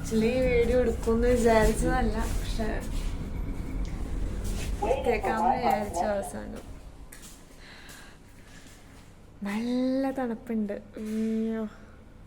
Actually video എടുക്കുമെന്ന് വിചാരിച്ചതല്ല, പക്ഷെ കേൾക്കാമെന്ന് വിചാരിച്ച അവസാനം. നല്ല തണുപ്പുണ്ട്. അയ്യോ,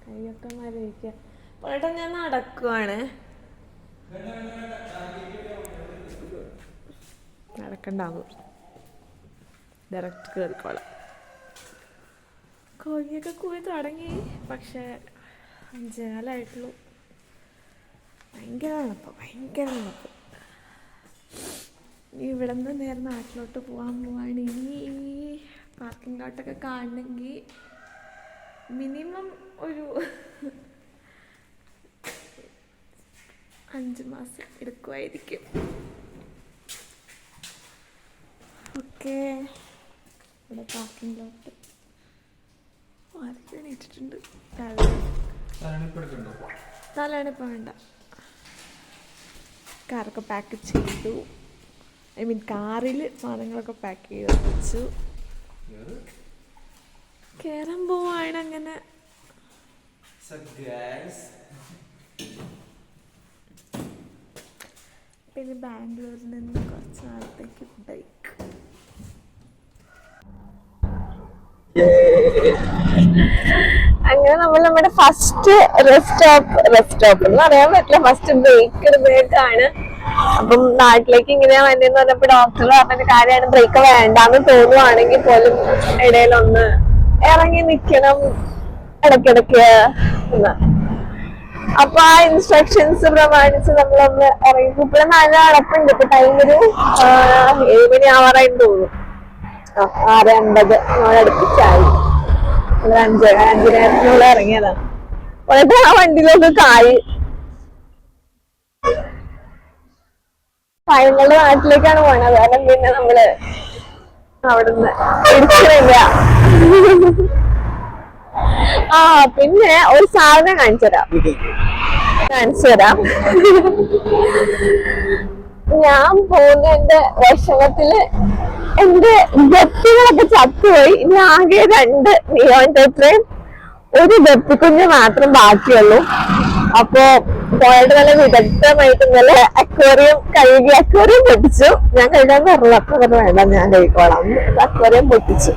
കൈയൊക്കെ മരവിക്കുക. പോയിട്ട് ഞാൻ നടക്കുവാണ്. നടക്കണ്ടാവും, ഡയറക്റ്റ് കയറിക്കോളാം. കോഴിയൊക്കെ കൂടി തുടങ്ങി, പക്ഷെ 5:15 ഭയങ്കര തണുപ്പ്. ഇവിടെ നിന്ന് നേരെ നാട്ടിലോട്ട് പോവാണ്. ഇനി ഈ പാർക്കിംഗ് ലോട്ടൊക്കെ കാണണമെങ്കിൽ മിനിമം ഒരു 5 മാസം എടുക്കുമായിരിക്കും. ഓക്കെ, ഇവിടെ പാർക്കിംഗ് ലോട്ട് ആദ്യം ഇട്ടിട്ടുണ്ട്. തലയണിപ്പ് വേണ്ട, കാറൊക്കെ പാക്ക് ചെയ്തു. കാറിൽ സാധനങ്ങളൊക്കെ പാക്ക് ചെയ്ത് വെച്ചു. കയറാൻ പോവാണ്. അങ്ങനെ പിന്നെ ബാംഗ്ലൂരിൽ നിന്ന് കുറച്ച് നാളത്തേക്ക് ബൈക്ക്. അങ്ങനെ നമ്മൾ നമ്മുടെ ഫസ്റ്റ് റെസ്റ്റ് സ്റ്റോപ്പ് എന്ന് പറയാൻ പറ്റില്ല, ഫസ്റ്റ് ബ്രേക്ക് എടുത്തേക്കാണ്. അപ്പം നാട്ടിലേക്ക് ഇങ്ങനെയാ വന്നതെന്ന് പറഞ്ഞപ്പോ ഡോക്ടർ പറഞ്ഞ കാര്യമാണ്, ബ്രേക്ക് വേണ്ടാന്ന് തോന്നുവാണെങ്കിൽ പോലും ഇടയിലൊന്ന് ഇറങ്ങി നിക്കണം ഇടയ്ക്കിടയ്ക്ക് എന്ന്. അപ്പൊ ആ ഇൻസ്ട്രക്ഷൻസ് പ്രമാണിച്ച് നമ്മളൊന്ന് ഇറങ്ങി. ഇപ്പോഴും നല്ല നടപ്പുണ്ട്. ഇപ്പൊ ടൈം ഒരു 7 മണി ആവാറായിട്ട് തോന്നുന്നു. 6:50 അടുപ്പിച്ചായി. 5:05 ഇറങ്ങിയതാണ്. എന്നിട്ട് ആ വണ്ടിയിലൊക്കെ കായ് പഴങ്ങളുടെ നാട്ടിലേക്കാണ് പോണത്. കാരണം പിന്നെ നമ്മള് അവിടുന്ന് ഇടിച്ചില്ല. പിന്നെ ഒരു സാധനം കാണിച്ചു തരാം. ഞാൻ പോകുന്നതിന്റെ വിഷമത്തില് എന്റെ ഗപ്പികളൊക്കെ ചത്തുപോയി. ഇനി ആകെ 2 നിയോൺ ടെട്രയും ഒരു ഗപ്പിക്കുഞ്ഞ് മാത്രം ബാക്കിയുള്ളൂ. അപ്പൊ പോയിട്ട് നല്ല വിദഗ്ധമായിട്ട് ഇന്നലെ അക്വേറിയം കഴുകി അക്വേറിയം പൊട്ടിച്ചു. ഞാൻ കഴുകാൻ പറഞ്ഞപ്പോ വേണ്ട, ഞാൻ കഴിക്കോളാം. അക്വേറിയം പൊട്ടിച്ചു.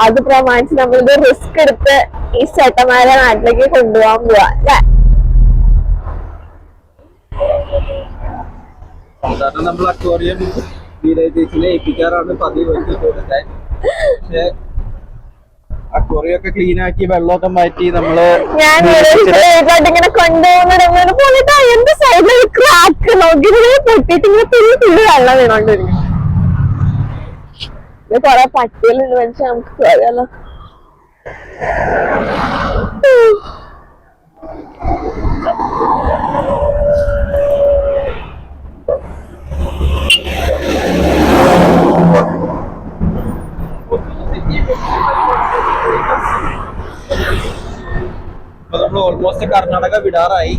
അത് പ്രമാണിച്ച് നമ്മളിത് റിസ്ക് എടുത്ത് ഈ ചേട്ടന്മാരെ നാട്ടിലേക്ക് കൊണ്ടുപോകാൻ പോവാ അല്ലേ? സാധാരണ നമ്മൾ അക്വേറിയം ഏൽപ്പിക്കാറാണ് പതിവ്. പക്ഷെ അക്വേറിയൊക്കെ ക്ലീൻ ആക്കി വെള്ളമൊക്കെ മാറ്റി നമ്മള് ഇങ്ങനെ കൊണ്ടുപോകുന്ന പോയിട്ട് എന്റെ സൈഡിൽ ക്രാക്ക് നോക്കി പൊട്ടിട്ട് ഇങ്ങനെ തുള്ളി വെള്ളം വീണോണ്ടിരിക്കും. കൊറേ പട്ടികളുണ്ട് മനുഷ്യ, നമുക്ക് പോയാലോ? ഇപ്പൊ നമ്മൾ ഓൾമോസ്റ്റ് കർണാടക വിടാറായി.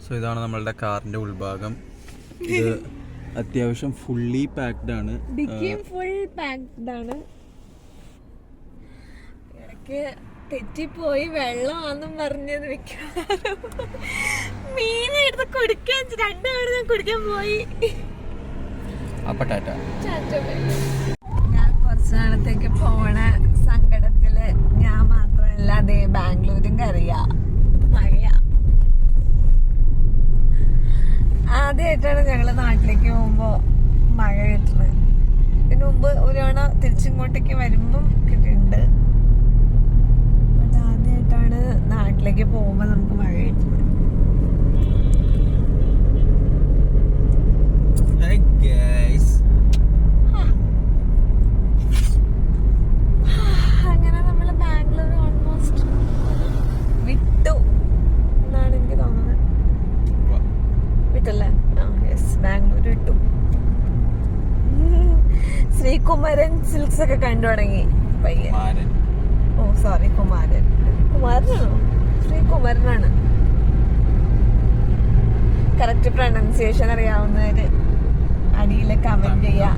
സോ ഇതാണ് നമ്മളുടെ കാറിന്റെ ഉൾഭാഗം. ഇത് അത്യാവശ്യം ഫുള്ളി പാക്ഡ് ആണ്. ഫുൾ പാക്ഡ് ആണ്. ഇടയ്ക്ക് തെറ്റിപ്പോയി വെള്ളമാണെന്നും പറഞ്ഞത് മിക്കവാറും മീനെടുത്ത് കുടിക്കാൻ 2 തവണ ഞാൻ കുടിക്കാൻ പോയി. ഞാൻ കുറച്ച് നാളത്തേക്ക് പോണ സങ്കടത്തില് ഞാൻ മാത്രമല്ല, അതേ ബാംഗ്ലൂരും കറിയാ മഴയാ. ആദ്യമായിട്ടാണ് ഞങ്ങള് നാട്ടിലേക്ക് പോകുമ്പോ മഴ കിട്ടുന്നത്. ഇതിനു മുമ്പ് ഒരു തവണ തിരിച്ചിങ്ങോട്ടേക്ക് വരുമ്പം കിട്ടിയിട്ടുണ്ട്. ആദ്യമായിട്ടാണ് നാട്ടിലേക്ക് പോകുമ്പോ നമുക്ക് മഴ കിട്ടുന്നത്. അങ്ങനെ നമ്മള് ബാംഗ്ലൂർ ഓൾമോസ്റ്റ് വിട്ടു എന്നാണ് എനിക്ക് തോന്നുന്നത്. വിട്ടല്ലേ? ബാംഗ്ലൂർ വിട്ടു. ശ്രീകുമാരൻ സിൽക്സ് ഒക്കെ കണ്ടു തുടങ്ങി പയ്യെ. ഓ സോറി, കുമാരൻ. കുമാരനാണോ? ശ്രീകുമാരനാണ്. കറക്റ്റ് പ്രൊനൗൺസിയേഷൻ അറിയാവുന്നവര് അടിയിൽ കമന്റ് ചെയ്യാം.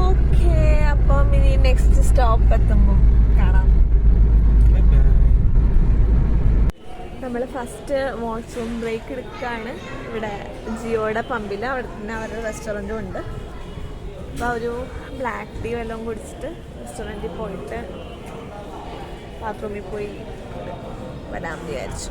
ഓക്കെ, അപ്പം ഇനി നെക്സ്റ്റ് സ്റ്റോപ്പ് എത്തുമ്പോ കാണാം. നമ്മൾ ഫസ്റ്റ് വാഷ്റൂം ബ്രേക്ക് എടുക്കുകയാണ് ഇവിടെ ജിയോയുടെ പമ്പിൽ. അവിടെ തന്നെ അവരുടെ റെസ്റ്റോറൻറ്റും ഉണ്ട്. അപ്പോൾ ഒരു ബ്ലാക്ക് ടീ വല്ലതും കുടിച്ചിട്ട് റെസ്റ്റോറൻറ്റിൽ പോയിട്ട് ബാത്റൂമിൽ പോയി വരാൻ വിചാരിച്ചു.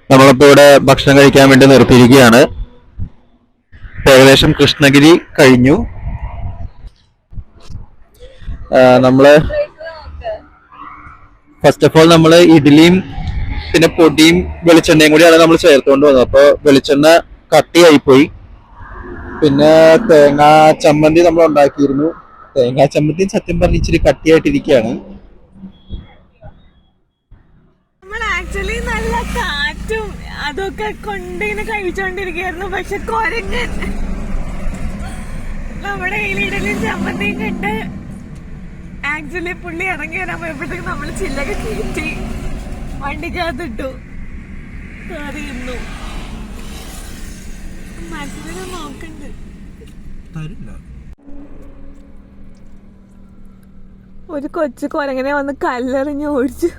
നമ്മളിപ്പോ ഇവിടെ ഭക്ഷണം കഴിക്കാൻ വേണ്ടി നിർത്തിയിരിക്കുകയാണ്. ഏകദേശം കൃഷ്ണഗിരി കഴിഞ്ഞു. നമ്മള് ഫസ്റ്റ് ഓഫ് ഓൾ നമ്മള് ഇഡ്ഡലിയും പിന്നെ പൊടിയും വെളിച്ചെണ്ണയും കൂടിയാണ് നമ്മൾ ചേർത്തുകൊണ്ട് വന്നത്. അപ്പൊ വെളിച്ചെണ്ണ കട്ടിയായി പോയി. പിന്നെ തേങ്ങാ ചമ്മന്തി നമ്മൾ ഉണ്ടാക്കിയിരുന്നു. തേങ്ങാ ചമ്മന്തി സത്യം പറഞ്ഞ് ഇച്ചിരി കട്ടിയായിട്ടിരിക്കുകയാണ്. ആക്ച്വലി നല്ല കാറ്റും അതൊക്കെ കൊണ്ട് ഇങ്ങനെ കഴിച്ചോണ്ടിരിക്കുകയായിരുന്നു. പക്ഷെ കൊരങ്ങൻ നമ്മുടെ കയ്യിലിടലും ചമ്മന്തിയും കണ്ട് ആക്ച്വലി പുള്ളി ഇറങ്ങി വരാൻ പോയപ്പോഴത്തേക്ക് നമ്മൾ ചില്ലൊക്കെ കയറ്റി വണ്ടിക്കകത്തിട്ടു കയറിയിരുന്നു. മറ്റൊരു നോക്കണ്ട് ഒരു കൊച്ചു കൊരങ്ങനെ വന്ന് കല്ലെറിഞ്ഞ് ഓടിച്ചു.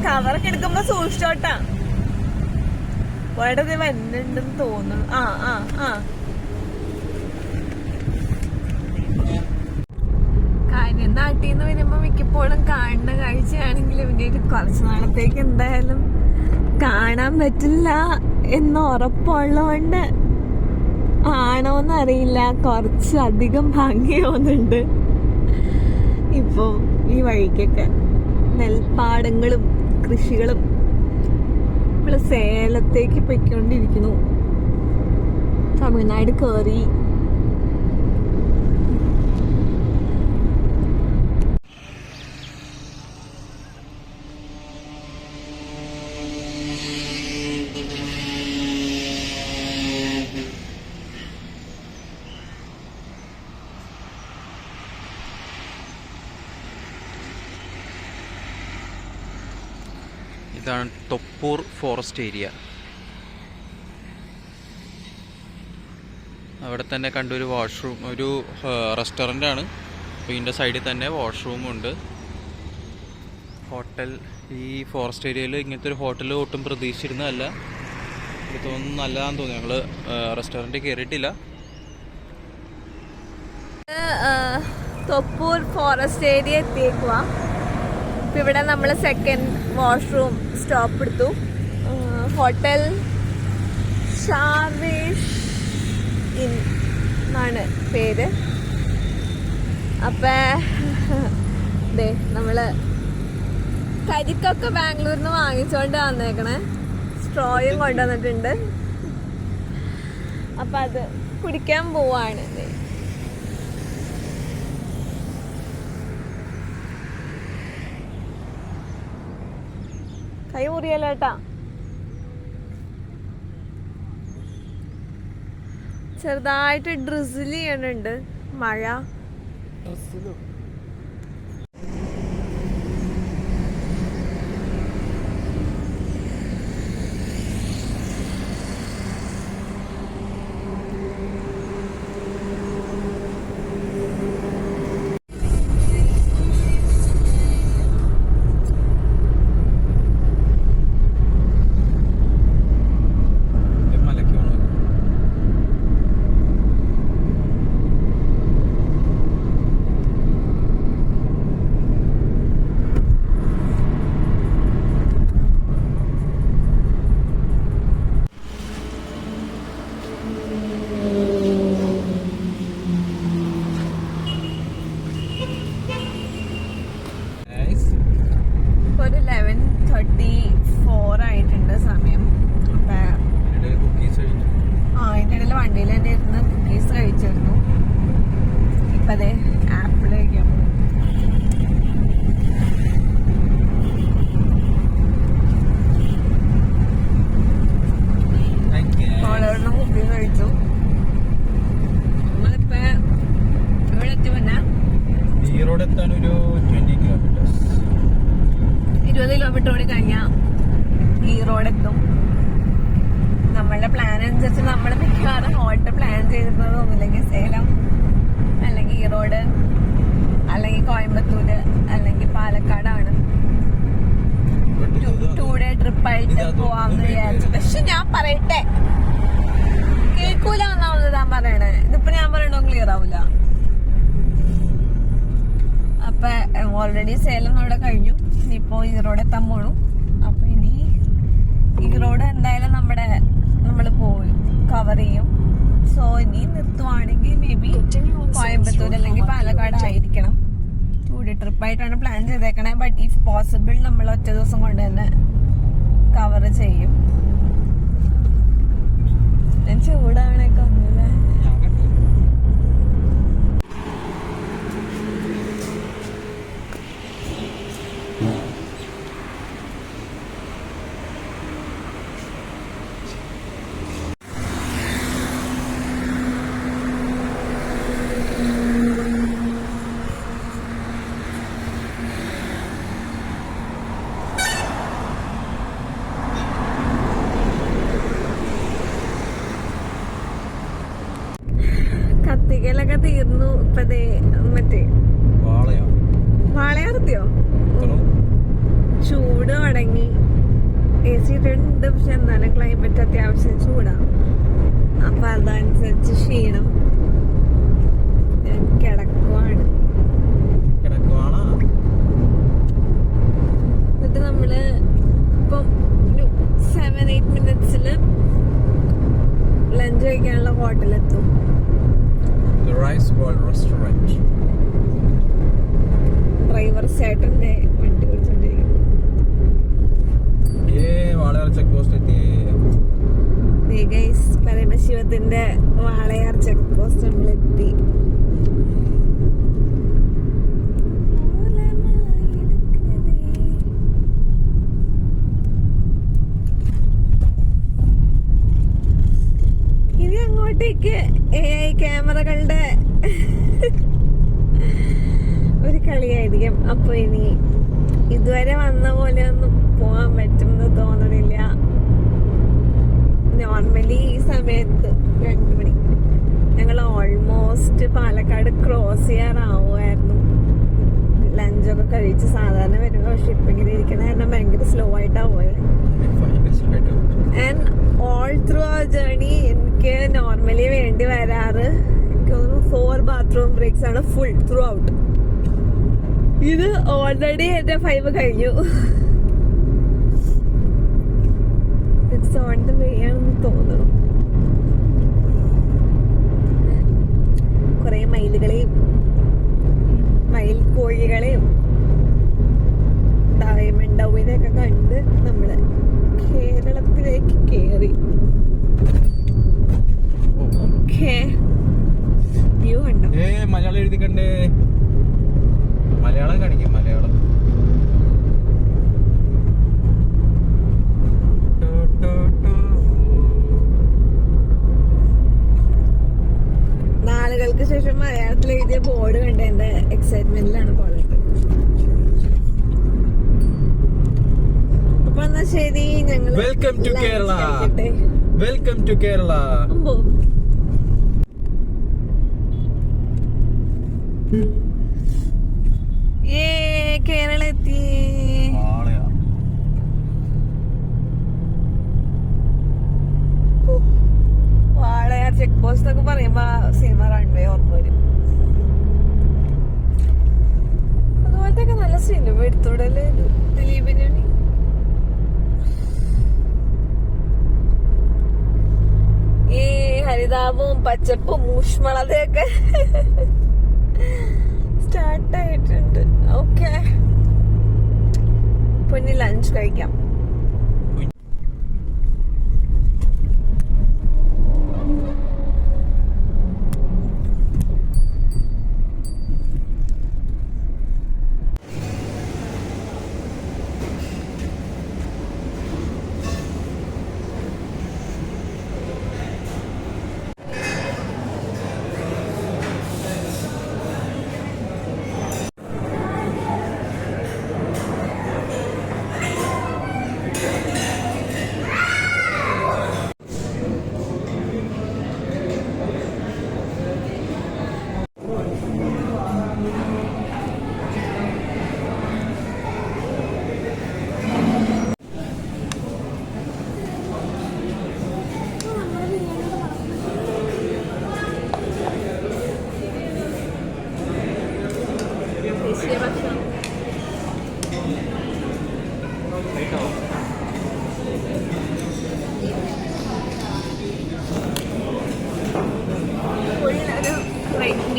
കവറൊക്കെ എടുക്കുമ്പോ സൂക്ഷിച്ചോട്ടാ. ഇവിടെ വരുന്നുണ്ടെന്ന് തോന്നുന്നു. കാര്യം നാട്ടിൽ നിന്ന് വരുമ്പോ മിക്കപ്പോഴും കാണുന്ന കാഴ്ചയാണെങ്കിലും പിന്നെ കുറച്ചു നാളത്തേക്ക് എന്തായാലും കാണാൻ പറ്റില്ല എന്ന് ഉറപ്പുള്ളതുകൊണ്ട് ആണോന്നറിയില്ല, കുറച്ചധികം ഭംഗി തോന്നുന്നുണ്ട് ഇപ്പൊ ഈ വഴിക്കൊക്കെ. നെൽപ്പാടങ്ങളും കൃഷികളും. നമ്മള് സേലത്തേക്ക് പൊയ്ക്കൊണ്ടിരിക്കുന്നു. തമിഴ്നാട് കയറി. ഇതാണ് തൊപ്പൂർ ഫോറസ്റ്റ് ഏരിയ. അവിടെ തന്നെ കണ്ടൊരു വാഷ്റൂം, ഒരു റെസ്റ്റോറൻ്റ് ആണ്. അപ്പോൾ ഇതിൻ്റെ സൈഡിൽ തന്നെ വാഷ്റൂമുണ്ട്. ഹോട്ടൽ ഈ ഫോറസ്റ്റ് ഏരിയയിൽ ഇങ്ങനത്തെ ഒരു ഹോട്ടൽ ഒട്ടും പ്രതീക്ഷിച്ചിരുന്നതല്ല. എനിക്ക് തോന്നുന്നു നല്ലതാണെന്ന് തോന്നി. ഞങ്ങൾ റെസ്റ്റോറൻറ്റിൽ കയറിയിട്ടില്ല. Thoppur forest area എത്തിയേക്കുവാ. ഇപ്പം ഇവിടെ നമ്മൾ സെക്കൻഡ് വാഷ്റൂം സ്റ്റോപ്പ് എടുത്തു. ഹോട്ടൽ ഷാർവേഷ് ഇൻ എന്നാണ് പേര്. അപ്പം ദേ നമ്മൾ കരിക്കൊക്കെ ബാംഗ്ലൂരിൽ നിന്ന് വാങ്ങിച്ചോണ്ട് വന്നേക്കണേ. സ്ട്രോയും കൊണ്ടുവന്നിട്ടുണ്ട്. അപ്പം അത് കുടിക്കാൻ പോവാണ്. കൈ മുറിയല്ലോ കേട്ടാ. ചെറുതായിട്ട് ഡ്രിസിൽ ചെയ്യണുണ്ട് മഴ. ചെയ്തിരുന്നത് ഒന്നുമില്ലെങ്കിൽ സേലം, അല്ലെങ്കിൽ ഈറോഡ്, അല്ലെങ്കിൽ കോയമ്പത്തൂര്, അല്ലെങ്കിൽ പാലക്കാടാണ്. 2 day ട്രിപ്പായിട്ട് പോവാന്ന് വിചാരിച്ചു. പക്ഷെ ഞാൻ പറയട്ടെ, കേൾക്കൂല എന്നാണല്ലോ ഞാൻ പറയണേ. ഇതിപ്പോ ഞാൻ പറയണോ ക്ലിയർ ആവൂല. അപ്പൊ ഓൾറെഡി സേലം അവിടെ കഴിഞ്ഞു, ഇനിയിപ്പോ ഈറോഡ് എത്താൻ പോണു. അപ്പൊ ഇനി ഈറോഡ് എന്തായാലും നമ്മള് പോയി കവർ ചെയ്യും. സോ ഇനി നിർത്തുവാണെങ്കിൽ മേ ബി കോയമ്പത്തൂർ അല്ലെങ്കിൽ പാലക്കാട് ആയിരിക്കണം. 2 day ട്രിപ്പായിട്ടാണ് പ്ലാൻ ചെയ്തേക്കണേ. ബട്ട് ഇഫ് പോസിബിൾ നമ്മൾ ഒറ്റ ദിവസം കൊണ്ട് തന്നെ കവർ ചെയ്യും. ഞാൻ ചൂടാവണൊക്കെ ഒന്നുമില്ല. കത്തിക്കലൊക്കെ തീർന്നു. ഇപ്പൊ മറ്റേ വാളയാർത്തിയോ ചൂട് തുടങ്ങി. AC ഇട്ടുണ്ട്, പക്ഷെ എന്നാലും ക്ലൈമറ്റ് അത്യാവശ്യം ചൂടാണ്. അപ്പൊ അതനുസരിച്ച് ക്ഷീണം. ഞാൻ കിടക്കുവാണ്. എന്നിട്ട് നമ്മള് ഇപ്പം ഒരു 7-8 minutes ലഞ്ച് കഴിക്കാനുള്ള ഹോട്ടലെത്തും. Rice ball restaurant. ഡ്രൈവർ ചേട്ടന്റെ വണ്ടി ഓടിച്ചോണ്ടിരിക്കും. ചെക്ക് പോസ്റ്റ് എത്തി. പരമശിവത്തിന്റെ വാളയാർ ചെക്ക് പോസ്റ്റ് നമ്മളെത്തി. ഇനി അങ്ങോട്ടേക്ക് AI ക്യാമറകളുടെ ഒരു കളിയായിരിക്കും. അപ്പൊ ഇനി ഇതുവരെ വന്ന പോലെ ഒന്നും പോവാൻ പറ്റുമെന്ന് തോന്നണില്ല. നോർമലി ഈ സമയത്ത് 2 മണി ഞങ്ങൾ ഓൾമോസ്റ്റ് പാലക്കാട് ക്രോസ് ചെയ്യാറാവുമായിരുന്നു. ലഞ്ചൊക്കെ കഴിച്ച് സാധാരണ വരുമ്പോ. പക്ഷെ ഇപ്പൊ ഇങ്ങനെ ഇരിക്കുന്ന കാരണം ഭയങ്കര സ്ലോ ആയിട്ടാ പോയത്. ആൻഡ് ഓൾ ത്രൂ ആ ജേർണി എനിക്ക് നോർമലി വേണ്ടി വരാറ് എനിക്ക് തോന്നുന്നു 4 bathroom ബ്രേക്സ് ആണ് ഫുൾ ത്രൂ ഔട്ട്. ഇത് ഓൾറെഡി എന്റെ 5 കഴിഞ്ഞു. ഇറ്റ്സ് ഓൺ ദ വേ ആണെന്ന് തോന്നുന്നു. കുറെ മയിലുകളെയും മയിൽ കോഴികളെയും ഡയമണ്ട് ഡൗവിനെയൊക്കെ കണ്ട് നമ്മള് കേരളത്തിലേക്ക് കേറി. ഓക്കേ, വ്യൂ കണ്ടോ? മലയാളം എഴുതി കണ്ടേ. മലയാളം കാണിക്കും. മലയാളം നാളുകൾക്ക് ശേഷം മലയാളത്തിൽ എഴുതിയ ബോർഡ് കണ്ട എന്റെ എക്സൈറ്റ്മെന്റിലാണ് പോയത്. അപ്പൊ എന്നാ ശരി, ഞങ്ങൾ welcome to Kerala. Welcome to Kerala. Kerala എത്തി. വാളയാർ ചെക്ക് പോസ്റ്റ് എന്നൊക്കെ പറയുമ്പോ സിനിമ റൺവേ ഓർമ്മ വരും. അതുപോലത്തെ നല്ല സിനിമ എടുത്തൂടല്ലേ ദിലീപിന്. ഈ ഹരിതാപവും പച്ചപ്പും ഊഷ്മളതയൊക്കെ സ്റ്റാർട്ടായിട്ടുണ്ട്. ഓക്കെ, ഇപ്പൊ ഇനി ലഞ്ച് കഴിക്കാം.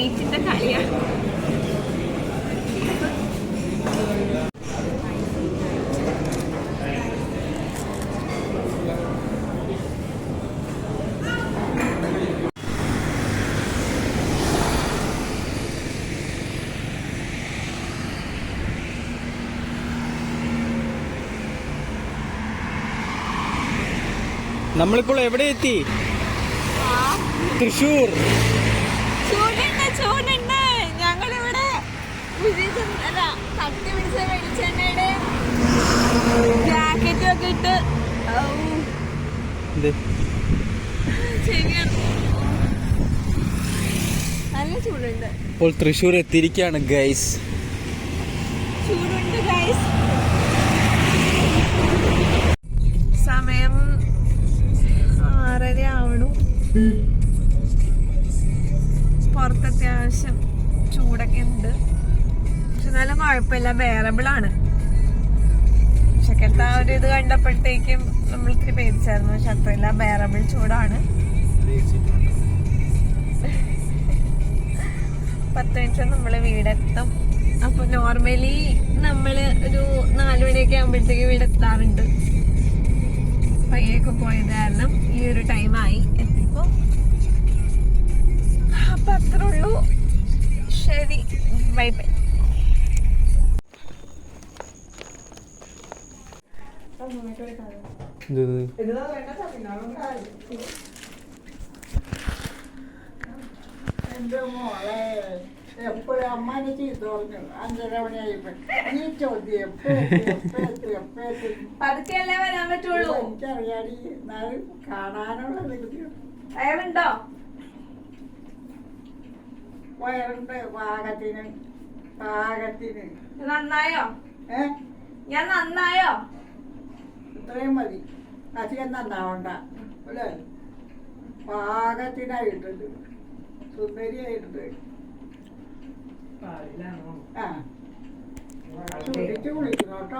ലൈറ്റിന്റെ കളിയാണ്. നമ്മളിപ്പോൾ എവിടെ എത്തി? തൃശ്ശൂർ. ചൂടുണ്ട്. ഞങ്ങളിവിടെ കത്തി പിടിച്ച വെളിച്ചെണ്ണയുടെ ജാക്കറ്റും ഒക്കെ ഇട്ട് നല്ല ചൂടുണ്ട്. ഇപ്പോൾ തൃശ്ശൂർ എത്തിയിരിക്കുകയാണ് ഗൈസ്. ചൂടുണ്ട് ഗൈസ്. സമയം 6:30 ആവണു. പുറത്ത് അത്യാവശ്യം ചൂടൊക്കെ ഉണ്ട്. പക്ഷെ നല്ല കുഴപ്പമില്ല, ബെയറബിൾ ആണ്. ഉച്ചക്കത്തെ ആ ഒരു ഇത് കണ്ടപ്പോഴത്തേക്കും നമ്മൾ ഇത്തിരി പേടിച്ചായിരുന്നു. പക്ഷെ അത്രയില്ല, ബെയറബിൾ ചൂടാണ്. 10 മിനിറ്റ് നമ്മള് വീടെത്തും. അപ്പൊ നോർമലി നമ്മള് ഒരു 4 മണിയൊക്കെ ആകുമ്പോഴത്തേക്ക് വീടെത്താറുണ്ട്. പയ്യൊക്കെ പോയത് കാരണം ഈ ഒരു ടൈമായി എത്തിയപ്പോ. അപ്പൊ അത്രേ ഉള്ളൂ. ശരി, ബൈ ബൈ. എന്റെ മോളെ എപ്പോഴും അമ്മാനെ ചീത്ത പറഞ്ഞു. 5:30 മണിയായപ്പോ ഈ ചോദ്യം പതുക്കെയല്ലേ വരാൻ പറ്റുള്ളൂ. എനിക്കറിയാടി. എന്നാലും കാണാനുള്ള വയറുണ്ടോ? വയറുണ്ട് പാകത്തിന്. നന്നായോ? ഞാൻ നന്നായോ? ഇത്രയും മതി. അധികം നന്നാവണ്ട അല്ലേ? പാകത്തിനായിട്ടുണ്ട്, സുന്ദരിയായിട്ടുണ്ട്. ആ ചുടിച്ച് കുളിക്കണം കേട്ടോ.